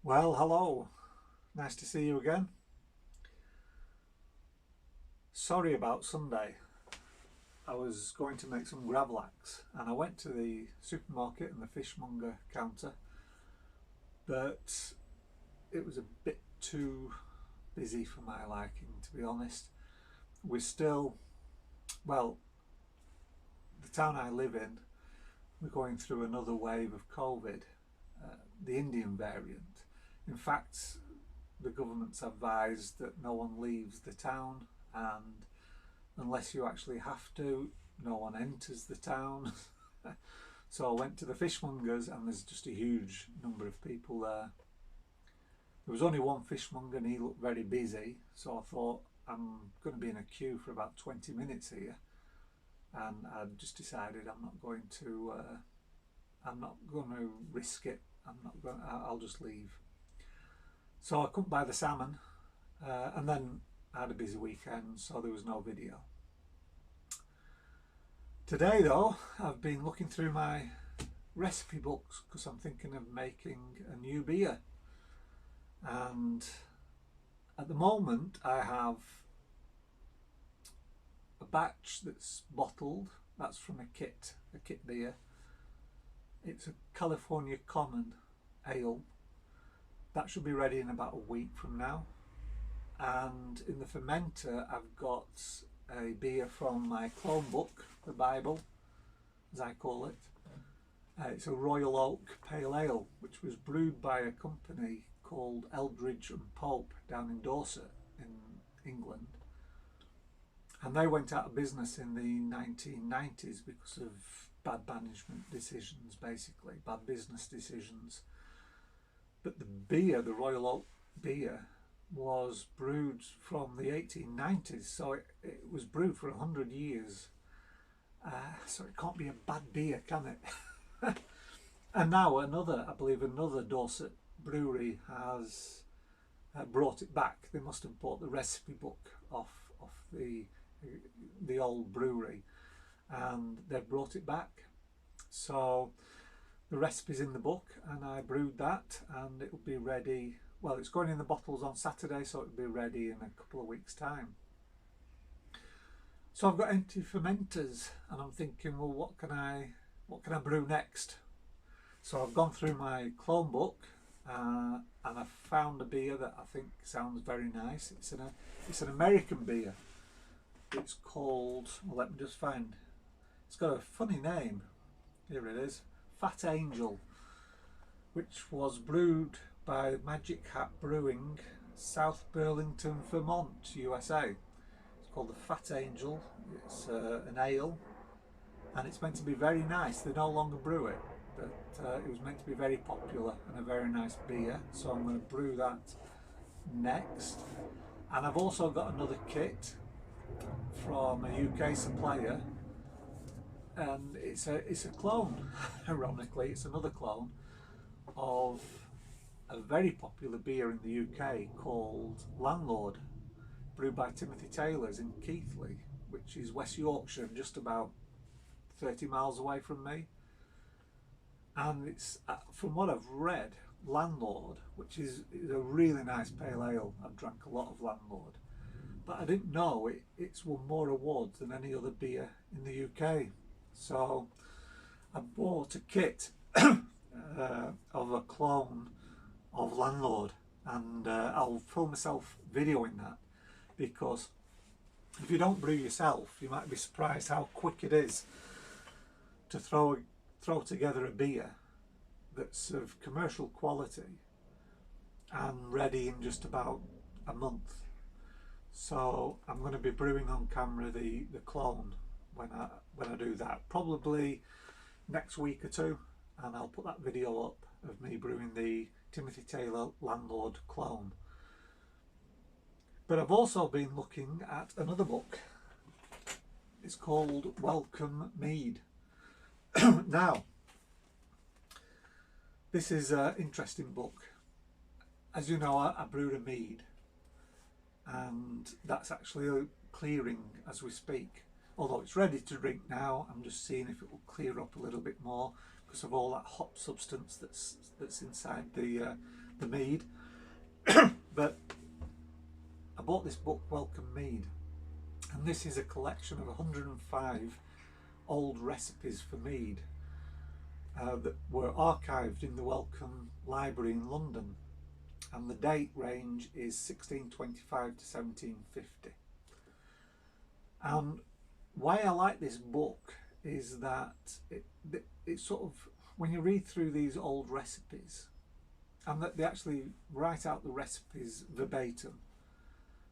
Well, hello. Nice to see you again. Sorry about Sunday. I was going to make some gravlax and I went to the supermarket and the fishmonger counter, but it was a bit too busy for my liking, to be honest. We're still, well, the town I live in, we're going through another wave of COVID, the Indian variant. In fact, the government's advised that no one leaves the town, and unless you actually have to, no one enters the town. So I went to the fishmongers and there's just a huge number of people there. There was only one fishmonger and he looked very busy, so I thought I'm going to be in a queue for about 20 minutes here, and I just decided I'm not going to risk it. I'll just leave. So I couldn't buy the salmon, and then I had a busy weekend, so there was no video. Today though, I've been looking through my recipe books because I'm thinking of making a new beer. And at the moment I have a batch that's bottled, that's from a kit beer. It's a California Common Ale. That should be ready in about a week from now. And in the fermenter I've got a beer from my clone book, the Bible, as I call it. It's a Royal Oak Pale Ale, which was brewed by a company called Eldridge and Pope down in Dorset in England. And they went out of business in the 1990s because of bad management decisions, basically, bad business decisions. But the beer, the Royal Oak beer, was brewed from the 1890s, so it was brewed for 100 years. So it can't be a bad beer, can it? And now I believe another Dorset brewery has brought it back. They must have bought the recipe book off the old brewery, and they've brought it back. So the recipe's in the book, and I brewed that, and it will be ready. Well, it's going in the bottles on Saturday, so it'll be ready in a couple of weeks' time. So I've got empty fermenters, and I'm thinking, well, what can I brew next? So I've gone through my clone book, and I've found a beer that I think sounds very nice. It's an American beer. It's called, well, let me just find. It's got a funny name. Here it is, Fat Angel, which was brewed by Magic Hat Brewing, South Burlington, Vermont, USA. It's called the Fat Angel. It's an ale, and it's meant to be very nice. They no longer brew it, but it was meant to be very popular and a very nice beer. So I'm going to brew that next. And I've also got another kit from a UK supplier, and it's a clone. Ironically, it's another clone of a very popular beer in the UK called Landlord, brewed by Timothy Taylor's in Keighley, which is West Yorkshire, just about 30 miles away from me. And it's, from what I've read, Landlord, which is a really nice pale ale. I've drank a lot of Landlord, but I didn't know it's won more awards than any other beer in the UK. So I bought a kit of a clone of Landlord, and I'll film myself videoing that, because if you don't brew yourself, you might be surprised how quick it is to throw together a beer that's of commercial quality and ready in just about a month. So I'm going to be brewing on camera the clone when I do that, probably next week or two, and I'll put that video up of me brewing the Timothy Taylor Landlord clone. But I've also been looking at another book. It's called Welcome Mead. Now, this is an interesting book. As you know, I brewed a mead, and that's actually clearing as we speak. Although it's ready to drink now, I'm just seeing if it will clear up a little bit more because of all that hop substance that's inside the the mead. But I bought this book, Welcome Mead, and this is a collection of 105 old recipes for mead that were archived in the Wellcome Library in London, and the date range is 1625 to 1750. And why I like this book is that it sort of, when you read through these old recipes, and that they actually write out the recipes verbatim,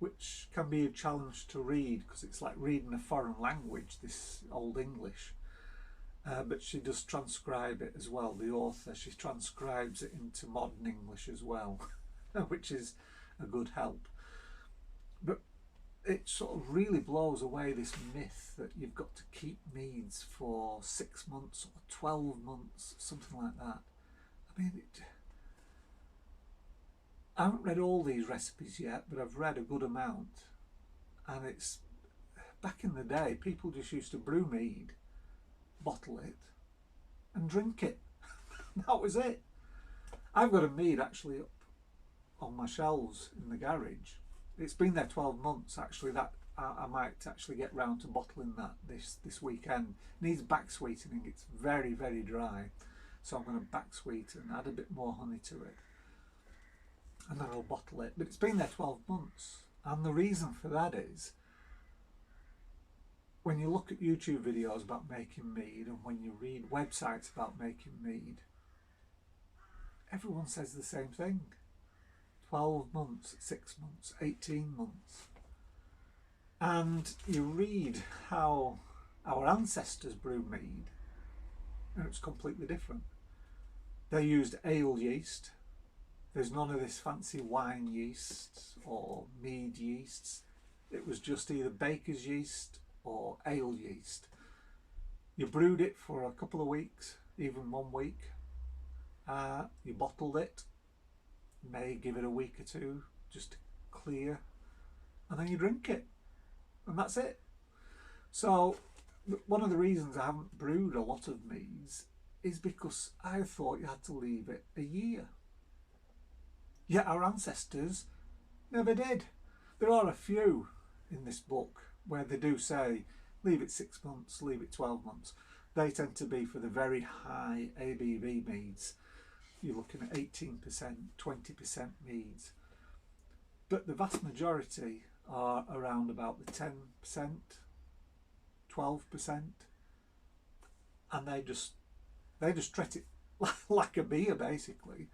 which can be a challenge to read because it's like reading a foreign language, this Old English. But she does transcribe it as well, the author. She transcribes it into modern English as well, which is a good help. But it sort of really blows away this myth that you've got to keep meads for 6 months or 12 months, something like that. I mean, I haven't read all these recipes yet, but I've read a good amount. And it's, back in the day, people just used to brew mead, bottle it, and drink it. That was it. I've got a mead actually up on my shelves in the garage. It's been there 12 months actually. That I might actually get round to bottling that this weekend. It needs back sweetening. It's very, very dry. So I'm going to back sweeten, add a bit more honey to it, and then I'll bottle it. But it's been there 12 months. And the reason for that is, when you look at YouTube videos about making mead and when you read websites about making mead, everyone says the same thing. 12 months, 6 months, 18 months. And you read how our ancestors brewed mead, and it's completely different. They used ale yeast. There's none of this fancy wine yeast or mead yeasts. It was just either baker's yeast or ale yeast. You brewed it for a couple of weeks, even 1 week. You bottled it, may give it a week or two just to clear, and then you drink it, and that's it. So one of the reasons I haven't brewed a lot of meads is because I thought you had to leave it a year. Yet our ancestors never did. There are a few in this book where they do say leave it 6 months, leave it 12 months. They tend to be for the very high ABV meads. You're looking at 18%, 20% meads. But the vast majority are around about the 10%, 12%, and they just treat it like a beer basically.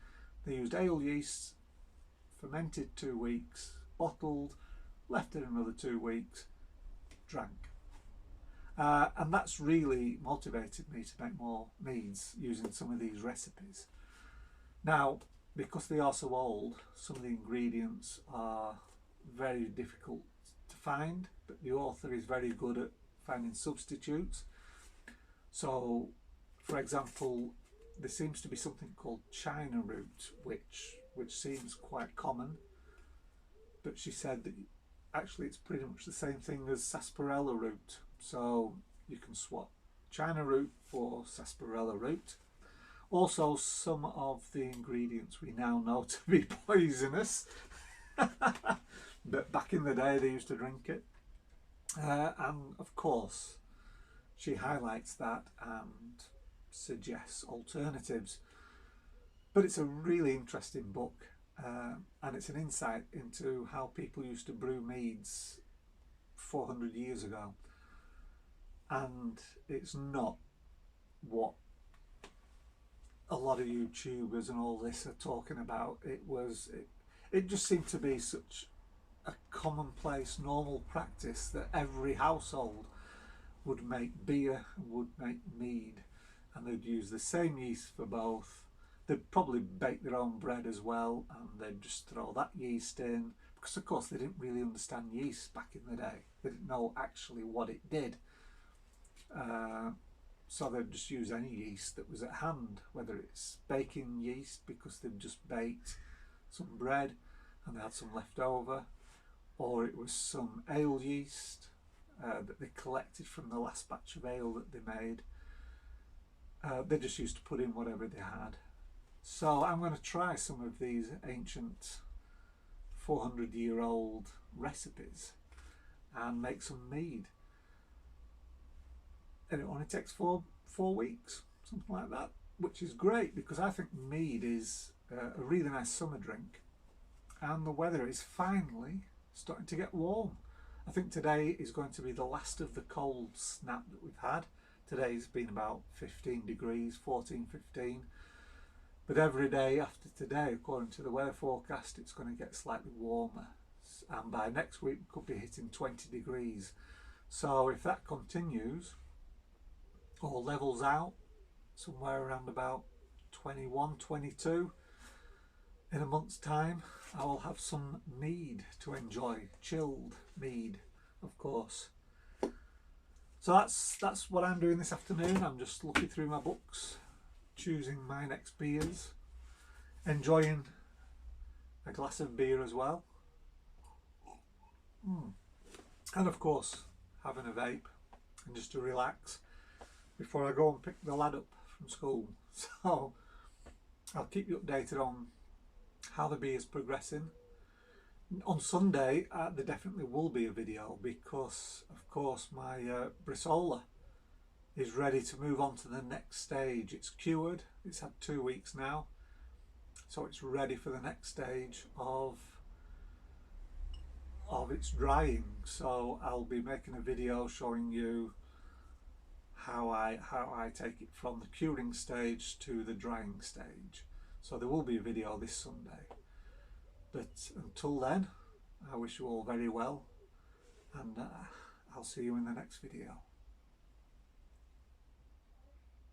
They used ale yeast, fermented 2 weeks, bottled, left it another 2 weeks, drank. And that's really motivated me to make more meads using some of these recipes. Now, because they are so old, some of the ingredients are very difficult to find, but the author is very good at finding substitutes. So, for example, there seems to be something called China root, which seems quite common, but she said that actually it's pretty much the same thing as sarsaparilla root, so you can swap China root for sarsaparilla root. Also, some of the ingredients we now know to be poisonous, but back in the day they used to drink it. And of course, she highlights that and suggests alternatives. But it's a really interesting book, and it's an insight into how people used to brew meads 400 years ago. And it's not what a lot of YouTubers and all this are talking about. It just seemed to be such a commonplace, normal practice that every household would make beer and would make mead, and they'd use the same yeast for both. They'd probably bake their own bread as well, and they'd just throw that yeast in, because of course they didn't really understand yeast back in the day. They didn't know actually what it did. So they'd just use any yeast that was at hand, whether it's baking yeast because they'd just baked some bread and they had some left over, or it was some ale yeast that they collected from the last batch of ale that they made. They just used to put in whatever they had. So I'm going to try some of these ancient 400-year-old recipes and make some mead. And it only takes four weeks, something like that, which is great because I think mead is a really nice summer drink, and the weather is finally starting to get warm. I think today is going to be the last of the cold snap that we've had. Today's been about 15 degrees, 14, 15. But every day after today, according to the weather forecast, it's going to get slightly warmer. And by next week, we could be hitting 20 degrees. So if that continues or levels out somewhere around about 21, 22, in a month's time, I will have some mead to enjoy. Chilled mead, of course. So that's what I'm doing this afternoon. I'm just looking through my books, choosing my next beers, enjoying a glass of beer as well, and of course having a vape and just to relax before I go and pick the lad up from school. So I'll keep you updated on how the beer's progressing. On Sunday there definitely will be a video because of course my Brisola is ready to move on to the next stage. It's cured, it's had 2 weeks now, so it's ready for the next stage of its drying. So I'll be making a video showing you how I take it from the curing stage to the drying stage. So there will be a video this Sunday. But until then, I wish you all very well, and I'll see you in the next video.